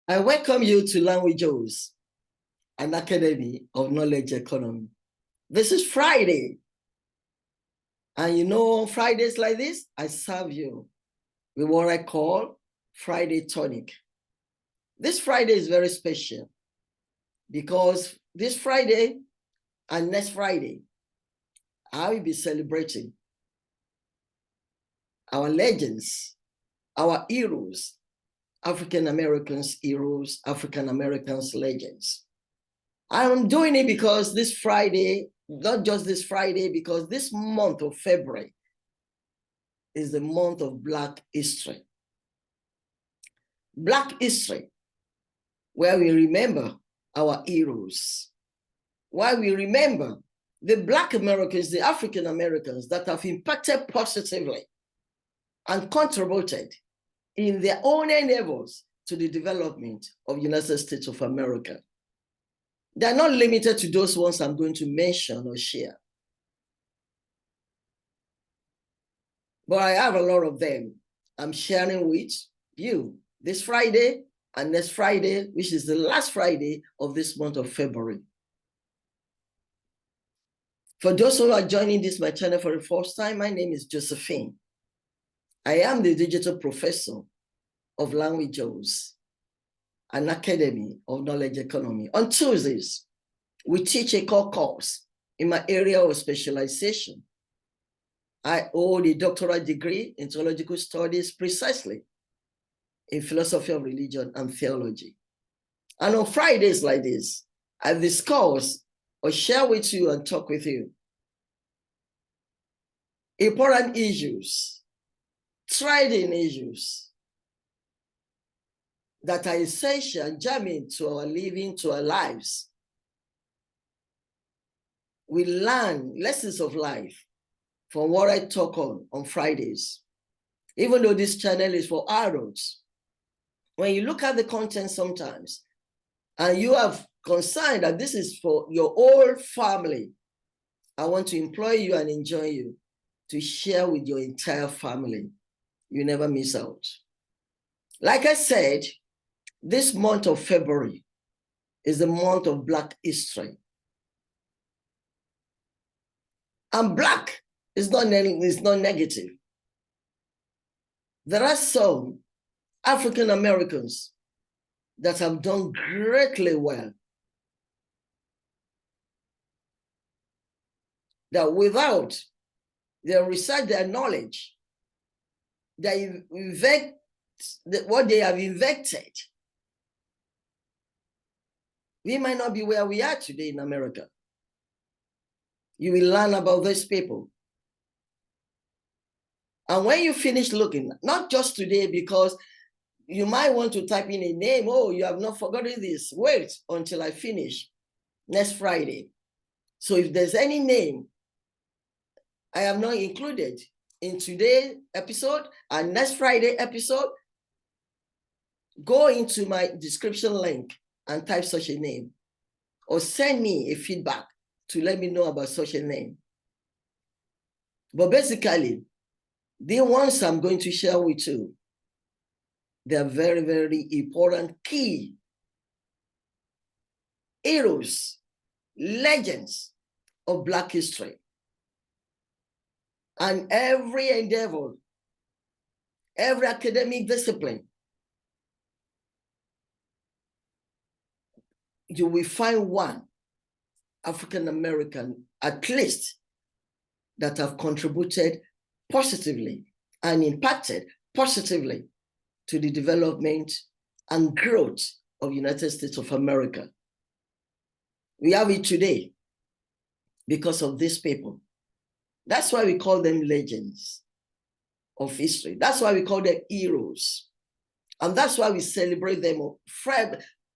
I welcome you to Learn with Joes, an academy of knowledge economy. This is Friday. And you know, on Fridays like this, I serve you with what I call Friday tonic. This Friday is very special because this Friday and next Friday, I will be celebrating our legends, our heroes, African Americans heroes, African Americans legends. I'm doing it because this Friday, not just this Friday, because this month of February is the month of Black History. Black History, where we remember our heroes, where we remember the Black Americans, the African Americans that have impacted positively and contributed in their own endeavors to the development of the United States of America. They're not limited to those ones I'm going to mention or share. But I have a lot of them I'm sharing with you this Friday and next Friday, which is the last Friday of this month of February. For those who are joining my channel for the first time, my name is Josephine. I am the digital professor of Learn with Joes, an academy of knowledge economy. On Tuesdays, we teach a core course in my area of specialization. I hold a doctoral degree in theological studies precisely in philosophy of religion and theology. And on Fridays like this, I discuss or share with you and talk with you important issues, trading issues that are essential, germane to our living, to our lives. We learn lessons of life from what I talk on Fridays. Even though this channel is for adults, when you look at the content sometimes, and you have concerned that this is for your whole family, I want to employ you and enjoy you to share with your entire family. You never miss out. Like I said, this month of February is the month of Black History. And Black is not negative. There are some African Americans that have done greatly well, that without their research, their knowledge, what they have invented, we might not be where we are today in America. You will learn about these people. And when you finish looking, not just today, because you might want to type in a name, oh, you have not forgotten this. Wait until I finish next Friday. So if there's any name I have not included in today's episode and next Friday episode, go into my description link and type such a name, or send me a feedback to let me know about such a name. But basically, the ones I'm going to share with you, they're very, very important key heroes, legends of Black history. And every endeavor, every academic discipline, you will find one African American, at least, that have contributed positively and impacted positively to the development and growth of the United States of America. We have it today because of these people. That's why we call them legends of history. That's why we call them heroes. And that's why we celebrate them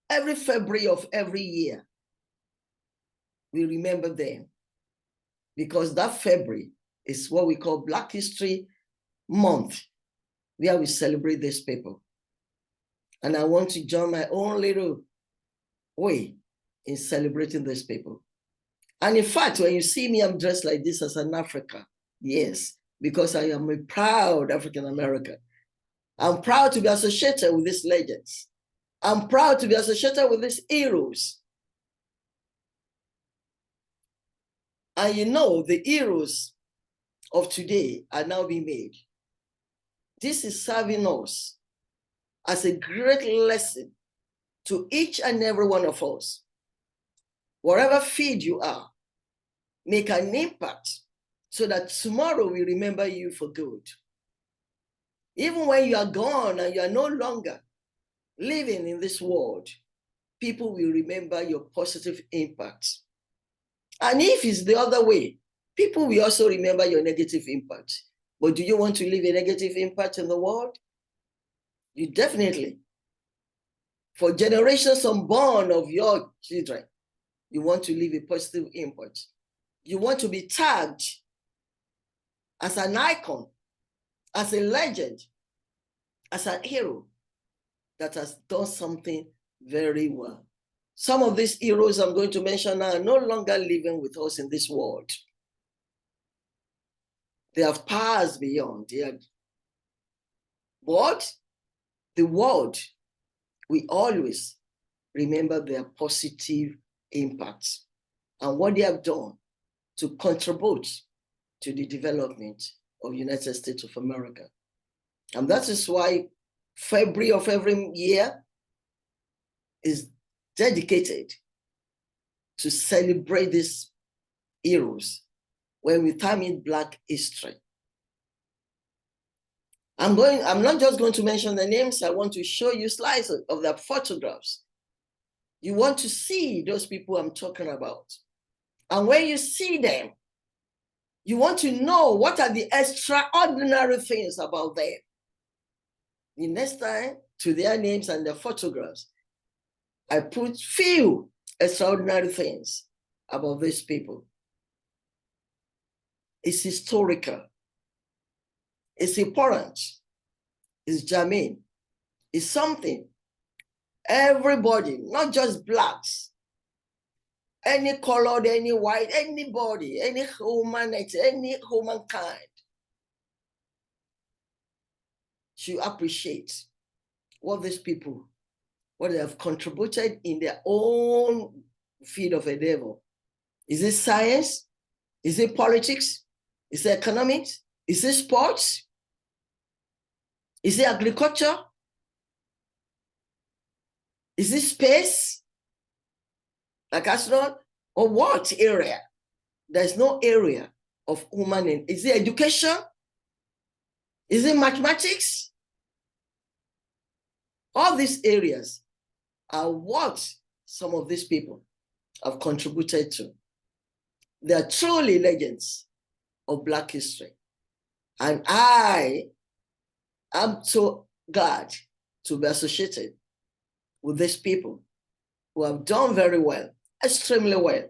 every February of every year. We remember them because that February is what we call Black History Month, where we celebrate these people. And I want to join my own little way in celebrating these people. And in fact, when you see me, I'm dressed like this as an African. Yes, because I am a proud African American. I'm proud to be associated with these legends. I'm proud to be associated with these heroes. And you know, the heroes of today are now being made. This is serving us as a great lesson to each and every one of us. Wherever field you are, make an impact so that tomorrow we remember you for good. Even when you are gone and you are no longer living in this world, people will remember your positive impact. And if it's the other way, people will also remember your negative impact. But do you want to leave a negative impact in the world? You definitely. For generations unborn of your children, you want to leave a positive impact. You want to be tagged as an icon, as a legend, as an hero that has done something very well. Some of these heroes I'm going to mention are no longer living with us in this world. They have passed beyond. But the world, we always remember their positive impacts and what they have done to contribute to the development of the United States of America. And that is why February of every year is dedicated to celebrate these heroes when we term it Black History. I'm not just going to mention the names. I want to show you slides of their photographs. You want to see those people I'm talking about. And when you see them, you want to know what are the extraordinary things about them. The next time, to their names and their photographs, I put few extraordinary things about these people. It's historical. It's important. It's germane. It's something everybody, not just Blacks, any colored, any white, anybody, any humanity, any humankind should appreciate what these people, what they have contributed in their own field of endeavor. Is it science? Is it politics? Is it economics? Is it sports? Is it agriculture? Is it space? Like astronaut? Or what area? There's no area of human. Is it education? Is it mathematics? All these areas are what some of these people have contributed to. They are truly legends of Black history. And I am so glad to be associated with these people who have done very well, extremely well.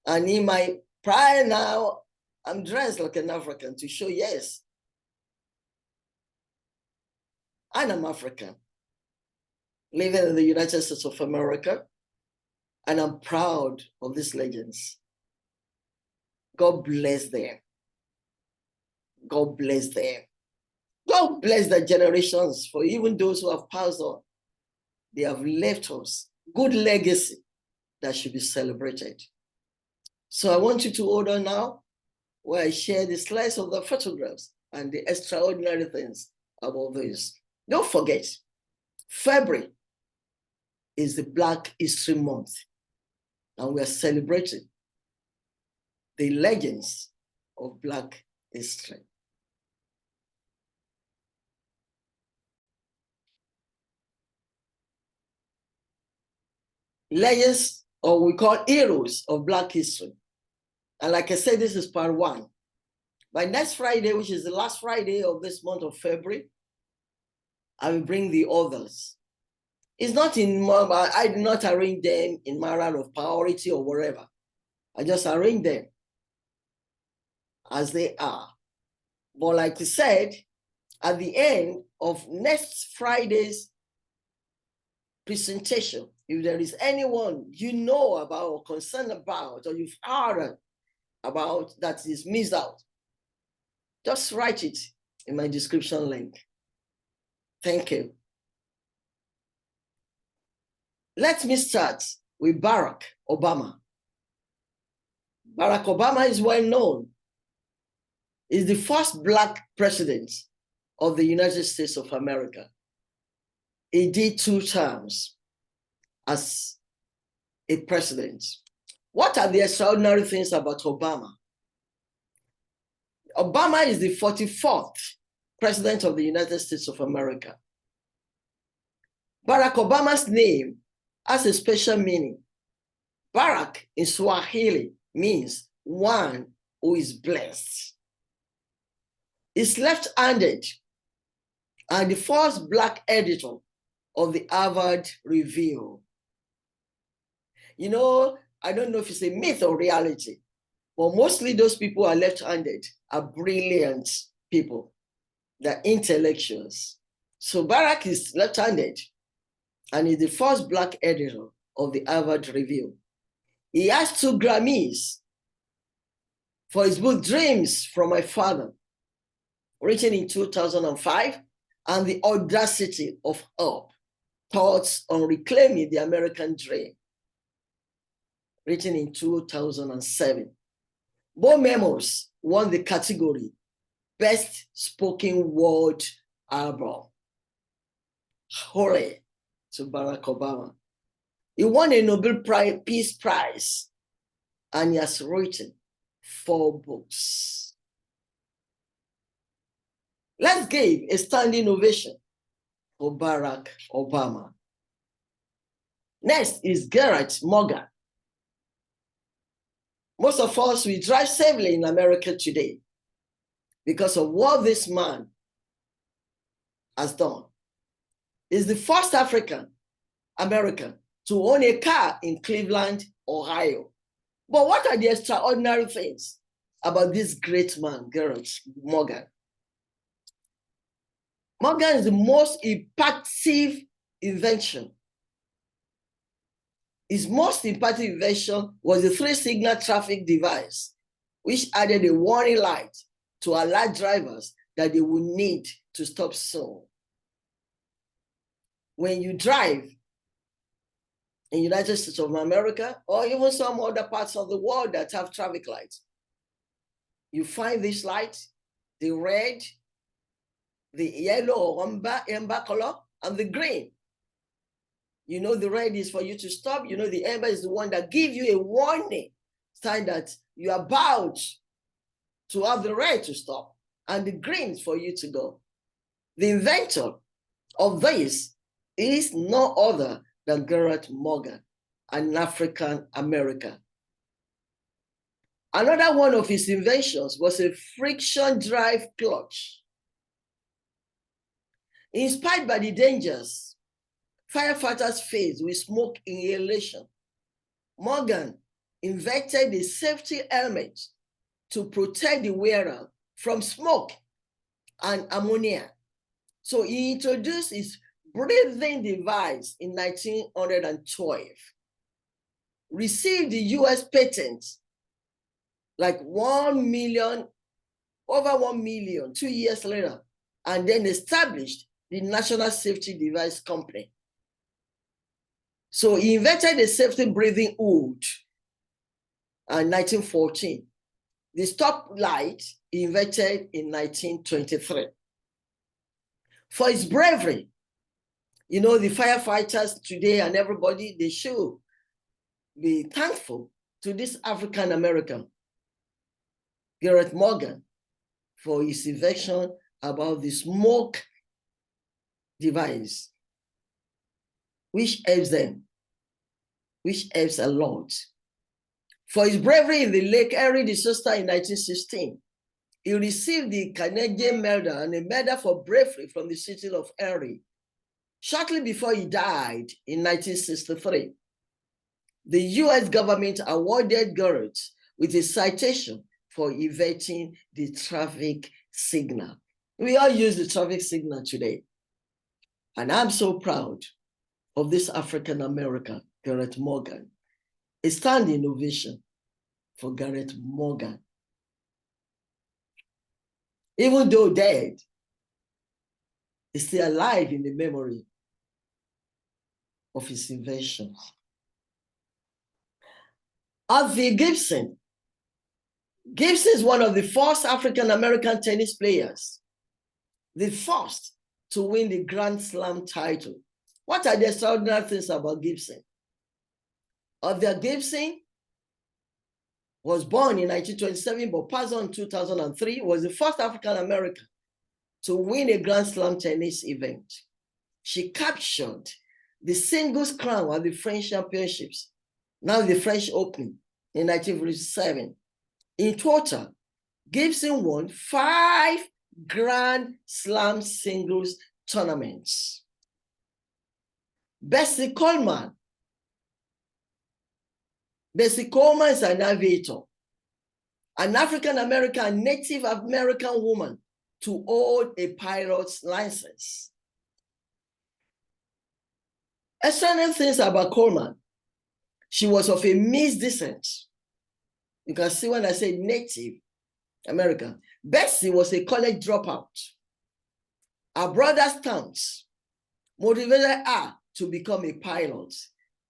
And in my pride now, I'm dressed like an African to show, yes, I'm African, living in the United States of America, and I'm proud of these legends. God bless them. God bless them. God bless their generations, for even those who have passed on, they have left us good legacy that should be celebrated. So I want you to hold on now where I share the slides of the photographs and the extraordinary things about this. Don't forget, February is the Black History Month, and we are celebrating the legends of Black history. Legends, or we call heroes of Black history. And like I said, this is part one. By next Friday, which is the last Friday of this month of February, I will bring the others. It's not I do not arrange them in matter of priority or whatever. I just arrange them as they are. But like I said, at the end of next Friday's presentation, if there is anyone you know about or concerned about, or you've heard about that is missed out, just write it in my description link. Thank you. Let me start with Barack Obama. Barack Obama is well known. He's the first Black president of the United States of America. He did 2 terms as a president. What are the extraordinary things about Obama? Obama is the 44th president of the United States of America. Barack Obama's name has a special meaning. Barack in Swahili means one who is blessed. He's left-handed and the first Black editor of the Harvard Review. You know, I don't know if it's a myth or reality, but mostly those people who are left-handed are brilliant people. They're intellectuals. So Barack is left-handed and is the first Black editor of the Harvard Review. He has 2 Grammys for his book, Dreams from My Father, written in 2005, and The Audacity of Hope, Thoughts on Reclaiming the American Dream, written in 2007. Both memos won the category Best Spoken Word Album. Hooray to Barack Obama. He won a Nobel Peace Prize, and he has written 4 books. Let's give a standing ovation for Barack Obama. Next is Garrett Morgan. Most of us, we drive safely in America today because of what this man has done. He's the first African American to own a car in Cleveland, Ohio. But what are the extraordinary things about this great man, Garrett Morgan? Morgan is the most impactful invention. His most impactful invention was the 3-signal traffic device, which added a warning light to alert drivers that they would need to stop soon. When you drive in the United States of America, or even some other parts of the world that have traffic lights, you find this light, the red, the yellow or amber color, and the green. You know the red is for you to stop. You know the amber is the one that gives you a warning, sign that you are about to have the red to stop, and the green is for you to go. The inventor of this is no other than Garrett Morgan, an African American. Another one of his inventions was a friction drive clutch. Inspired by the dangers firefighters face with smoke inhalation, Morgan invented a safety helmet to protect the wearer from smoke and ammonia. So he introduced his breathing device in 1912, received the US patent like 1 million, over 1 million, 2 years later, and then established the National Safety Device Company. So he invented a safety breathing hood in 1914. The stoplight he invented in 1923. For his bravery, you know, the firefighters today and everybody, they should be thankful to this African American, Garrett Morgan, for his invention about the smoke device, which helps them, which helps a lot. For his bravery in the Lake Erie disaster in 1916, he received the Canadian Medal and a medal for bravery from the city of Erie. Shortly before he died in 1963, the US government awarded Garrett with a citation for inventing the traffic signal. We all use the traffic signal today. And I'm so proud of this African American, Garrett Morgan. A standing ovation for Garrett Morgan. Even though dead, he's still alive in the memory of his inventions. Althea Gibson. Gibson is one of the first African-American tennis players, the first to win the Grand Slam title. What are the extraordinary things about Gibson? Althea Gibson was born in 1927, but passed on in 2003, was the first African-American to win a Grand Slam tennis event. She captured the singles crown at the French Championships, now the French Open, in 1947. In total, Gibson won 5 Grand Slam singles tournaments. Bessie Coleman. Bessie Coleman is an aviator, an African-American, Native American woman to hold a pilot's license. Extraordinary things about Coleman. She was of a mixed descent. You can see when I say Native American. Bessie was a college dropout. Her brother's towns motivated her to become a pilot.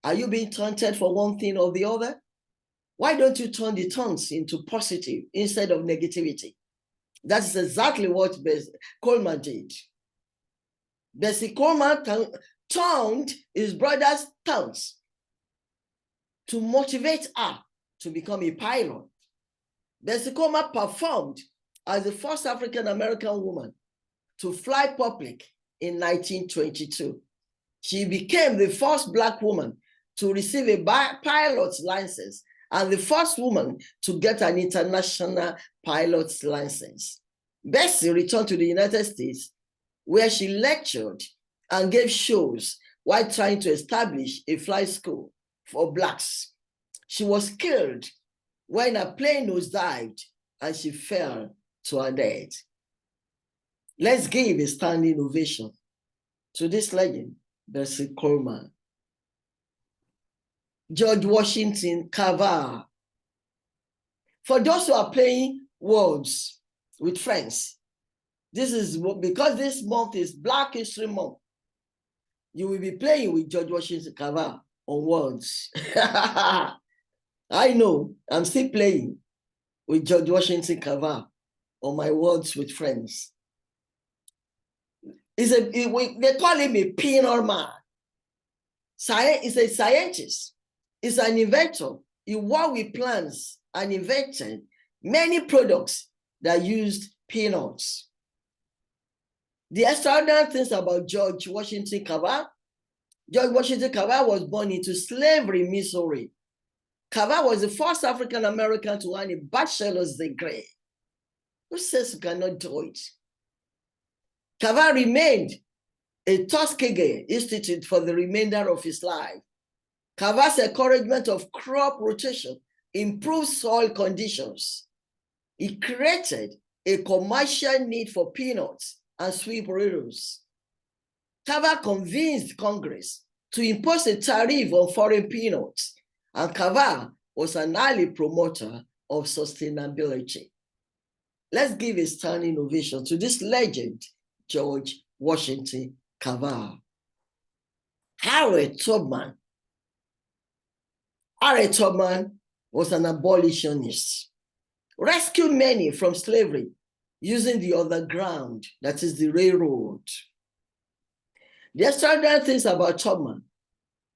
Are you being taunted for one thing or the other? Why don't you turn the taunts into positive instead of negativity? That's exactly what Coleman did. Bessie Coleman turned his brother's taunts to motivate her to become a pilot. Bessie Coleman performed as the first African-American woman to fly public in 1922. She became the first Black woman to receive a pilot's license and the first woman to get an international pilot's license. Bessie returned to the United States, where she lectured and gave shows while trying to establish a flight school for Blacks. She was killed when a plane nosedived and she fell to her death. Let's give a standing ovation to this legend, Bessie Coleman. George Washington Carver. For those who are playing words with friends, this is because this month is Black History Month. You will be playing with George Washington Carver on words. I know, I'm still playing with George Washington Carver on my words with friends. They call him a peanut man. He's a scientist. He's an inventor. He worked with plants and invented many products that used peanuts. The extraordinary things about George Washington Carver. George Washington Carver was born into slavery, Missouri. Carver was the first African-American to earn a bachelor's degree. Who says you cannot do it? Carver remained a Tuskegee Institute for the remainder of his life. Carver's encouragement of crop rotation improved soil conditions. He created a commercial need for peanuts and sweet potatoes. Carver convinced Congress to impose a tariff on foreign peanuts, and Carver was an early promoter of sustainability. Let's give a standing ovation to this legend, George Washington Carver. HARRIET Tubman. HARRIET Tubman was an abolitionist, rescued many from slavery using the underground, that is the railroad. The extraordinary things about Tubman,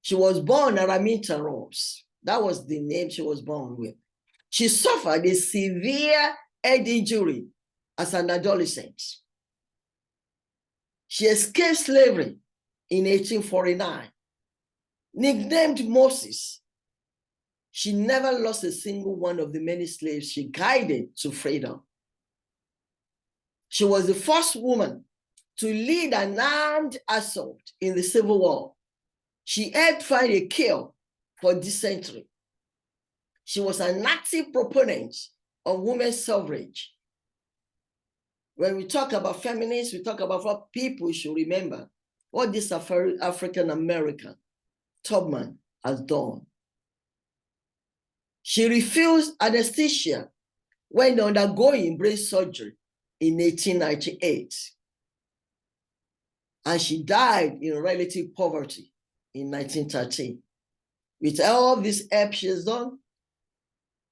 she was born Araminta Ross. That was the name she was born with. She suffered a severe head injury as an adolescent. She escaped slavery in 1849. Nicknamed Moses, she never lost a single one of the many slaves she guided to freedom. She was the first woman to lead an armed assault in the Civil War. She helped find a cure for dysentery. She was an active proponent of women's suffrage. When we talk about feminists, we talk about what people should remember, what this African-American Tubman has done. She refused anesthesia when undergoing brain surgery in 1898. And she died in relative poverty in 1930. With all this help she has done,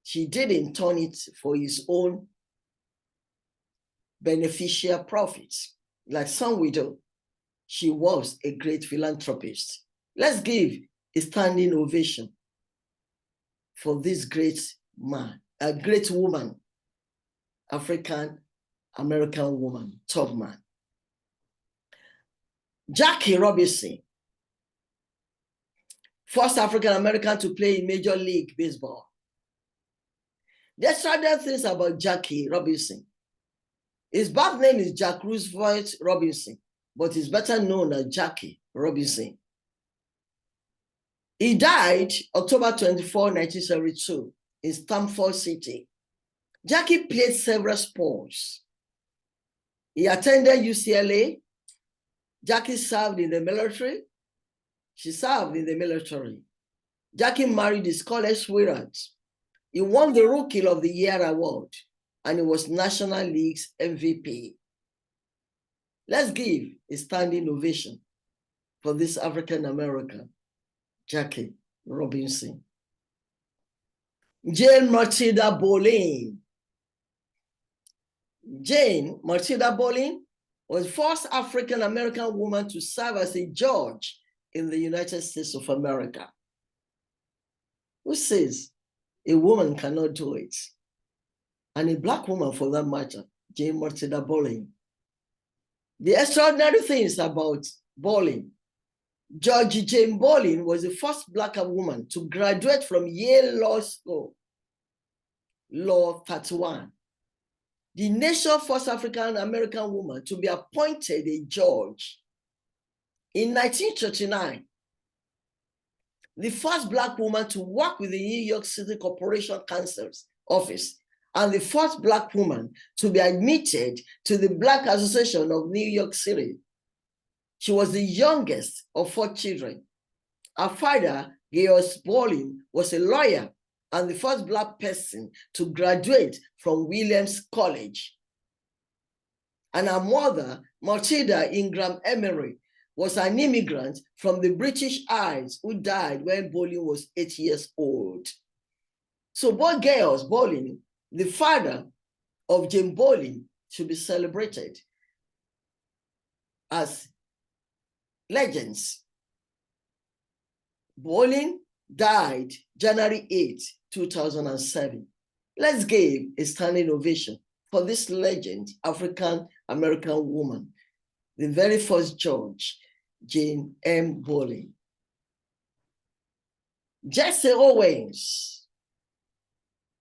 she didn't turn it for his own beneficial profits, like some will do. She was a great philanthropist. Let's give a standing ovation for this great man, a great woman, African-American woman, Tubman. Jackie Robinson, first African-American to play in Major League Baseball. There's other things about Jackie Robinson. His birth name is Jack Roosevelt Robinson, but he's better known as Jackie Robinson. He died October 24, 1972 in Stamford City. Jackie played several sports. He attended UCLA. Jackie served in the military. She served in the military. Jackie married his college sweetheart. He won the Rookie of the Year award, and he was National League's MVP. Let's give a standing ovation for this African-American, Jackie Robinson. Jane Matilda Boleyn. Jane Matilda Boleyn was the first African-American woman to serve as a judge in the United States of America. Who says a woman cannot do it? And a Black woman, for that matter, Jane Matilda Boleyn. The extraordinary things about Boleyn: Judge Jane Boleyn was the first Black woman to graduate from Yale Law School, Law 31. The nation's first African-American woman to be appointed a judge. In 1939, the first Black woman to work with the New York City Corporation Council's office, and the first Black woman to be admitted to the Black Association of New York City. She was the youngest of 4 children. Her father, George Boleyn, was a lawyer and the first Black person to graduate from Williams College. And her mother, Matilda Ingram Emery, was an immigrant from the British Isles who died when Boleyn was 8 years old. So both girls, Boleyn, the father of Jane Boleyn, should be celebrated as legends. Boleyn died January 8, 2007. Let's give a standing ovation for this legend, African-American woman, the very first judge, Jane M. Boleyn. Jesse Owens.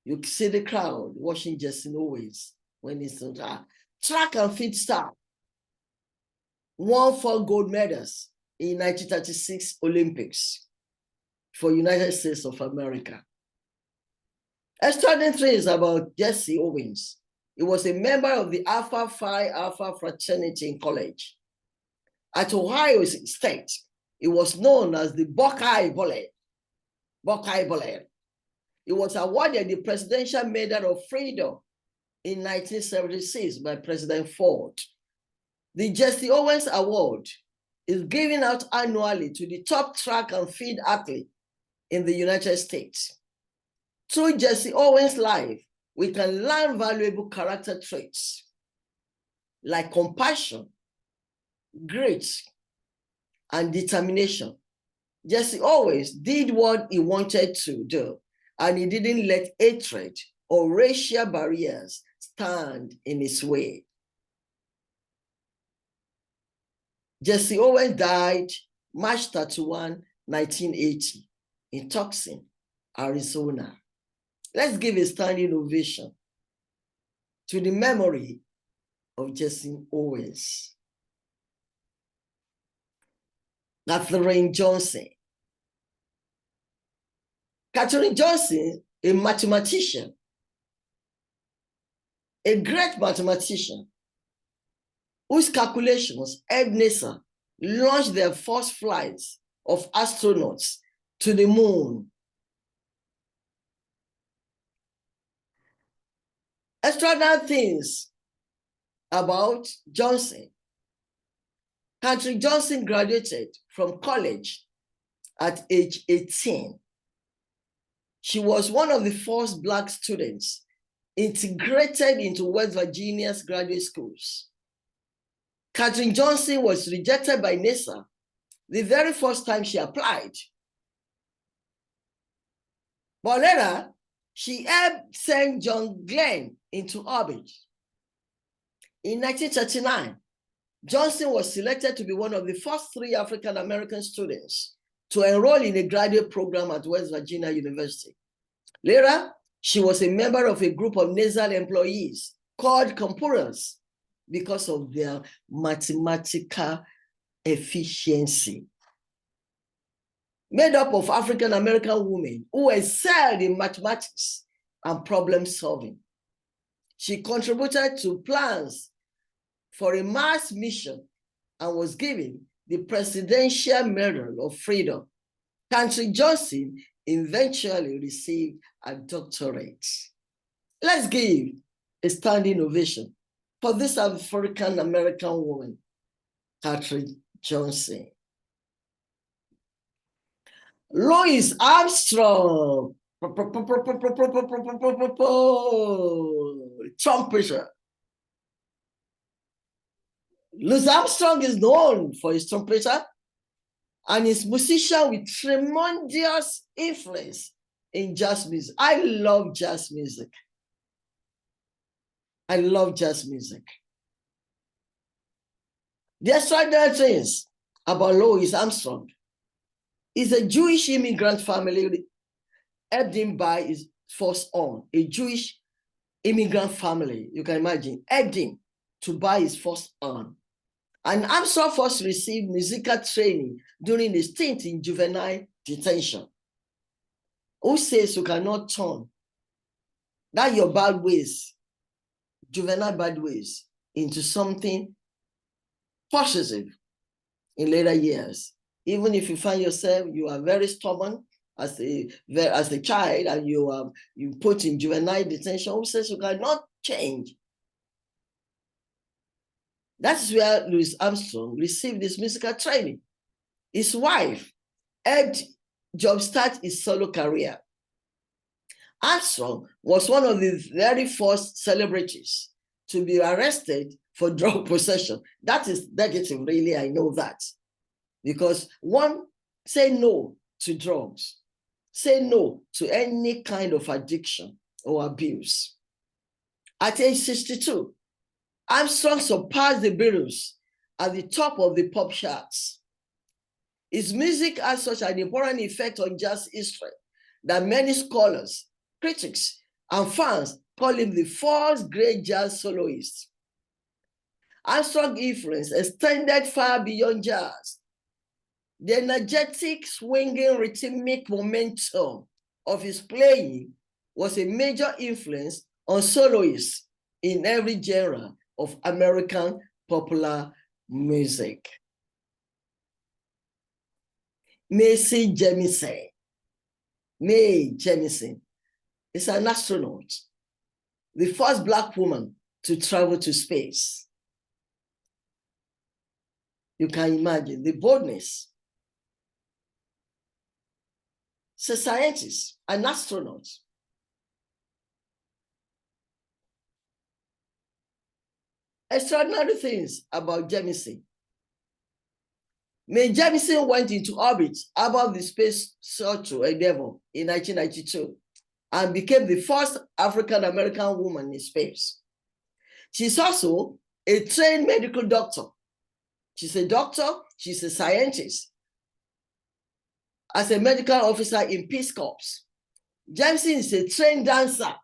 You see the crowd watching Jesse Owens when he's on track and field star. Won 4 gold medals in 1936 Olympics for United States of America. Extraordinary things about Jesse Owens. He was a member of the Alpha Phi Alpha fraternity in college. At Ohio State, he was known as the Buckeye Bullet. Buckeye Bullet. He was awarded the Presidential Medal of Freedom in 1976 by President Ford. The Jesse Owens Award is given out annually to the top track and field athlete in the United States. Through Jesse Owens' life, we can learn valuable character traits like compassion, grit, and determination. Jesse Owens did what he wanted to do, and he didn't let hatred or racial barriers stand in his way. Jesse Owens died March 31, 1980 in Tucson, Arizona. Let's give a standing ovation to the memory of Jesse Owens. Katherine Johnson. Katherine Johnson, a mathematician, a great mathematician, whose calculations helped NASA launch their first flights of astronauts to the moon. Extraordinary things about Johnson. Katherine Johnson graduated from college at age 18. She was one of the first Black students integrated into West Virginia's graduate schools. Katherine Johnson was rejected by NASA the very first time she applied. But later, she helped send John Glenn into orbit. In 1939, Johnson was selected to be one of the first 3 African-American students to enroll in a graduate program at West Virginia University. Later, she was a member of a group of NASA employees called computers because of their mathematical efficiency. Made up of African-American women who excelled in mathematics and problem solving. She contributed to plans for a Mars mission and was given the Presidential Medal of Freedom. Katherine Johnson eventually received a doctorate. Let's give a standing ovation for this African-American woman, Katherine Johnson. Louis Armstrong, trumpeter. Louis Armstrong is known for his trumpeter and his musician with tremendous influence in jazz music. I love jazz music. I love jazz music. The extraordinary things about Louis Armstrong is a Jewish immigrant family helped him by his first son, a Jewish immigrant family, you can imagine, helped him to buy his first son. And Armstrong first received musical training during his stint in juvenile detention. Who says you cannot turn that your bad ways, juvenile bad ways, into something positive in later years? Even if you find yourself, you are very stubborn as a child and you put in juvenile detention, who says you cannot change? That's where Louis Armstrong received his musical training. His wife helped jumpstart his solo career. Armstrong was one of the very first celebrities to be arrested for drug possession. That is negative, really, I know that. Because one, say no to drugs, say no to any kind of addiction or abuse. At age 62, Armstrong surpassed the Beatles at the top of the pop charts. His music has such an important effect on jazz history that many scholars, critics, and fans call him the first great jazz soloist. Armstrong's influence extended far beyond jazz. The energetic, swinging, rhythmic momentum of his playing was a major influence on soloists in every genre of American popular music. Macy Jemison. Mae Jemison is an astronaut, the first Black woman to travel to space. You can imagine the boldness. She's a scientist, an astronaut. Extraordinary things about Jemison. Mae Jemison went into orbit above the space shuttle Endeavour in 1992 and became the first African-American woman in space. She's also a trained medical doctor. She's a doctor, she's a scientist. As a medical officer in Peace Corps, Jemison is a trained dancer.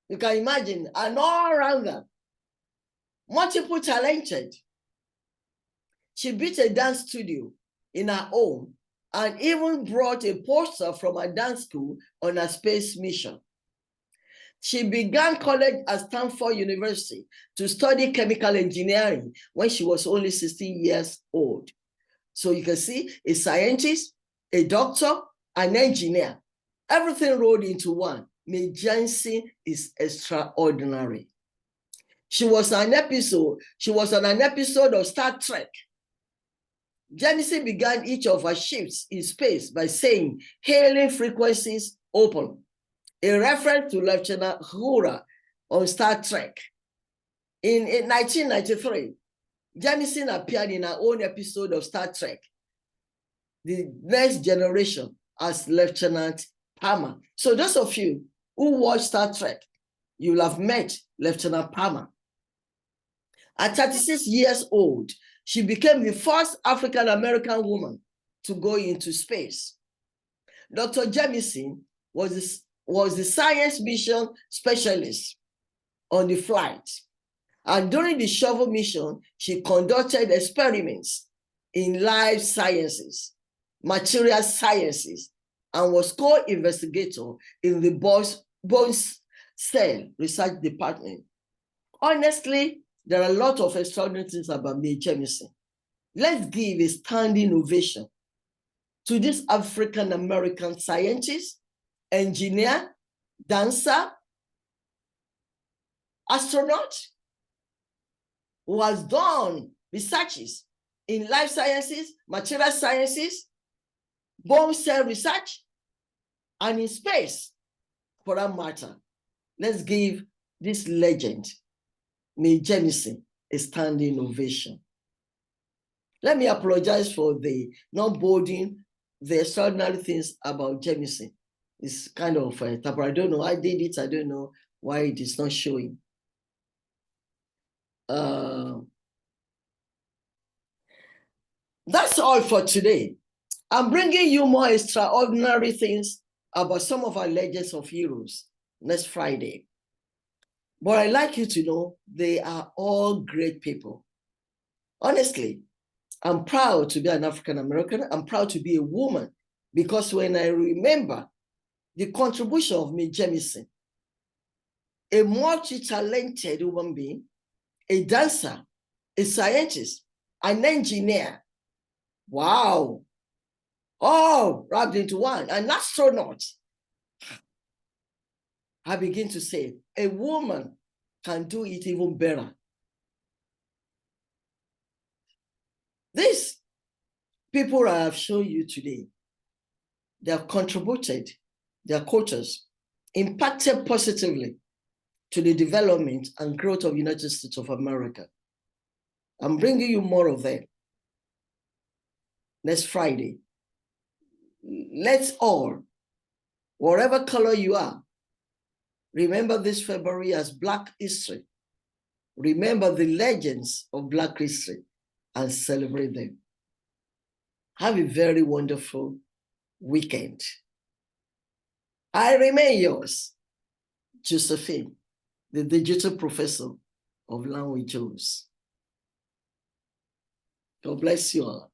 You can imagine, an all-rounder, multiple talented. She built a dance studio in her home and even brought a poster from her dance school on her space mission. She began college at Stanford University to study chemical engineering when she was only 16 years old. So you can see a scientist, a doctor, an engineer, everything rolled into one. Mae Jemison is extraordinary. She was on an episode of Star Trek, Jemison began each of her shifts in space by saying, hailing frequencies open, a reference to Lieutenant Uhura on Star Trek. In 1993, Jemison appeared in her own episode of Star Trek, The Next Generation, as Lieutenant Palmer. So those of you who watch Star Trek, you will have met Lieutenant Palmer. At 36 years old, she became the first African-American woman to go into space. Dr. Jemison was the science mission specialist on the flight. And during the shuttle mission, she conducted experiments in life sciences, material sciences, and was co-investigator in the bone cell research department. Honestly, there are a lot of extraordinary things about Mae Jemison. Let's give a standing ovation to this African-American scientist, engineer, dancer, astronaut, who has done researches in life sciences, material sciences, bone cell research, and in space, for that matter. Let's give this legend, Mae Jemison, a standing ovation. Let me apologize for the not bolding the extraordinary things about Jemison. It's kind of a I don't know. I did it. I don't know why it is not showing. That's all for today. I'm bringing you more extraordinary things about some of our legends of heroes next Friday. But I'd like you to know they are all great people. Honestly, I'm proud to be an African-American. I'm proud to be a woman, because when I remember the contribution of Mae Jemison, a multi-talented human being, a dancer, a scientist, an engineer, wow, all wrapped into one, an astronaut, I begin to say, a woman can do it even better. These people I have shown you today, they have contributed, their cultures, impacted positively to the development and growth of the United States of America. I'm bringing you more of them next Friday. Let's all, whatever color you are, remember this February as Black History. Remember the legends of Black history and celebrate them. Have a very wonderful weekend. I remain yours, Josephine, the digital professor of Learn with Joes. God bless you all.